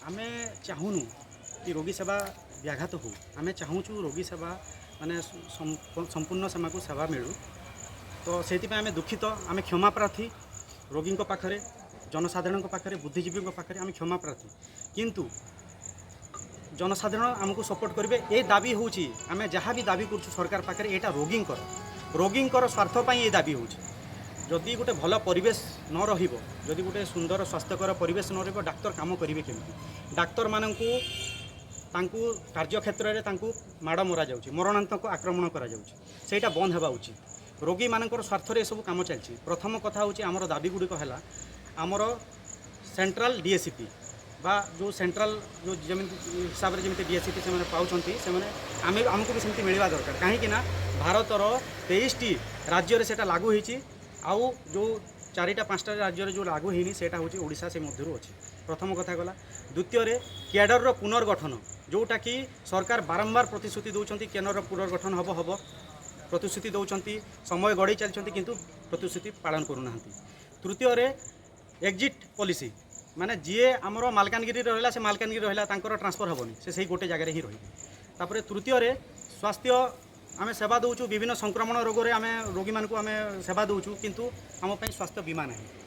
आमे चाहूनु कि रोगी सेवा व्याघात हो आमे चाहूँ रोगी सेवा माने संपूर्ण सेवा को सेवा मिलू तो से आम दुखित आम क्षमा प्रार्थी रोगी पाखरे जनसाधारण पाखरे बुद्धिजीवी पाखरे आम क्षमा प्रार्थी किंतु जनसाधारण आमको सपोर्ट करेंगे ये दाबी हूँ आम जहाँ भी दाबी कर सरकार पाखे यहाँ रोगी स्वार्थ ये दाबी हूँ जदि गोटे भल परिवेश न रही गोटे सुंदर स्वास्थ्यकर परिवेश न रही डाक्तर काम करेंगे केमती डाक्तर मानू कार्य क्षेत्र में माड़ मरा जाऊँगी मरणांतक आक्रमण करा बंद होगा उचित रोगी मानकर स्वार्थ ये सब कम चलती प्रथम कथा हूँ आमर दाबी गुड़िक है आमर सेंट्रल डीएससीपी बा जो सेंट्रल जो जमी हिसाब से जमी डीएससीपी से पाँच से आमको भी सेमती मिलवा दरकार कहीं भारतर 23टी राज्य से लागू होती आउ जो 4टा 5टा राज्य जो लागू होनी से ओडिशा से मध्य अच्छी प्रथम कथा गला द्वितीय कैडर पुनर्गठन जोटा कि सरकार बारंबार प्रतिश्रुति दौरान कैडर पुनर्गठन हम हम प्रतिश्रुति दौरान समय गड़े चलती किंतु प्रतिश्रुति पालन करूना तृतीय एग्जिट पॉलिसी माने जीए आमर मालकानगिरी रहा से मालकानगिरी रहा ट्रांसफर हेनी से गोटे जगह ही रही तृतीय स्वास्थ्य आम सेवा दौचु विभिन्न संक्रमण रोग में आम रोगी मानक आम सेवा दौचु किंतु आम स्वास्थ्य बीमा नहीं।